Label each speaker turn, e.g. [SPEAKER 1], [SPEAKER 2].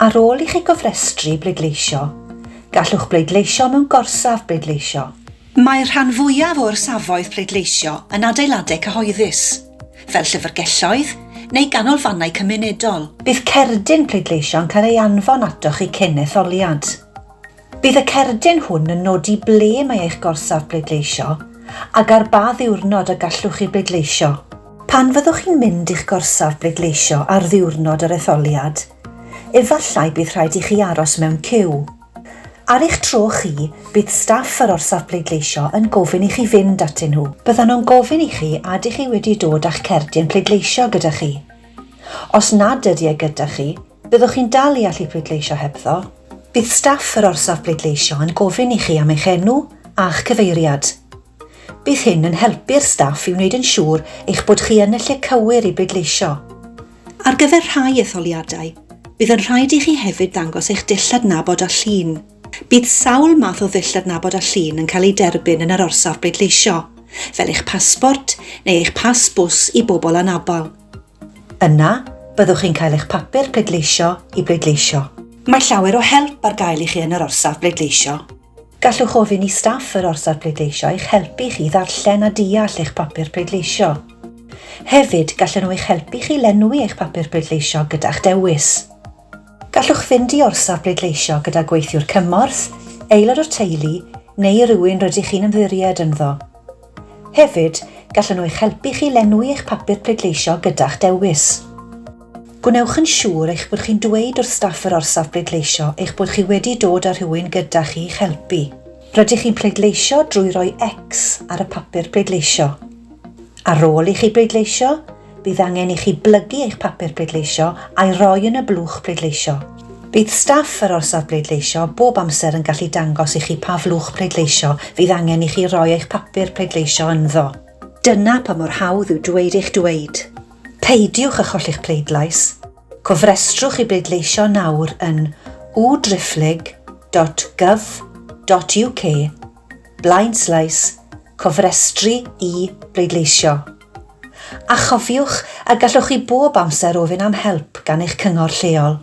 [SPEAKER 1] Ar ôl I chi gofrestru bleidleisio, gallwch bleidleisio mewn gorsaf bleidleisio.
[SPEAKER 2] Mae'r rhan fwyaf o'r safoedd pleidleisio yn adeiladau cyhoeddus, fel llyfrgelloedd neu ganolfannau cymunedol.
[SPEAKER 1] Bydd cerdyn pleidleisio yn cael ei anfon atoch I cyn etholiad. Bydd y cerdyn hwn yn nodi ble mae eich gorsaf bleidleisio ac ar ba ddiwrnod y gallwch I bleidleisio. Pan fyddwch chi'n mynd i'ch gorsaf bleidleisio ar ddiwrnod yr etholiad, efallai bydd rhaid I chi aros mewn ciw. Ar eich tro chi, bydd staff yr orsaf pleidleisio yn gofyn I chi fynd atyn nhw. Byddan nhw'n gofyn I chi a ydych chi wedi dod a'ch cerdyn pleidleisio gyda chi. Os nad ydy e gyda chi, byddwch chi'n dal I allu pleidleisio hebddo. Bydd staff yr orsaf pleidleisio yn gofyn I chi am eich enw a'ch cyfeiriad. Bydd hyn yn helpu'r staff I wneud yn siŵr eich bod chi yn y lle cywir I bleidleisio.
[SPEAKER 2] Ar gyfer rhai etholiadau, bydd yn rhaid I chi hefyd ddangos eich ddull adnabod a llun. Bydd sawl math o ddull adnabod a llun yn cael ei derbyn yn yr orsaf bleidleisio, fel eich pasbort neu eich Pàs Bws I Bobl Anabl.
[SPEAKER 1] Yna, byddwch chi'n cael eich papur pleidleisio I bleidleisio.
[SPEAKER 2] Mae llawer o help ar gael I chi yn yr orsaf bleidleisio.
[SPEAKER 1] Gallwch ofyn I staff yr orsaf pleidleisio eich helpu chi ddarllen a deall eich papur pleidleisio. Hefyd, gallen nhw eich helpu chi lenwi eich papur pleidleisio gyda'ch dewis. Gallwch fynd I orsaf bleidleisio gyda gweithiwr cymorth, aelod o'r teulu neu rhywun rydych chi'n ymddiried ynddo. Hefyd, gallen nhw eich helpu chi lenwi eich papur pleidleisio gyda'ch dewis. Gwnewch yn siŵr eich bod chi'n dweud wrth staff yr orsaf bleidleisio eich bod chi wedi dod â rhywun gyda chi i'ch helpu. Rydych chi'n pleidleisio drwy roi X ar y papur pleidleisio. Ar ôl I chi bleidleisio, bydd angen I chi blygu eich papur pleidleisio a'i roi yn y blwch pleidleisio. Bydd staff yr orsaf bleidleisio bob amser yn gallu dangos I chi pa flwch pleidleisio fydd angen I chi roi eich papur pleidleisio ynddo. Dyna pa mor hawdd yw dweud eich dweud. Peidiwch â cholli'ch pleidlais. Cofrestrwch I bleidleisio nawr yn www.gov.uk/cofrestru I bleidleisio. A chofiwch a gallwch chi bob amser ofyn am help gan eich cyngor lleol.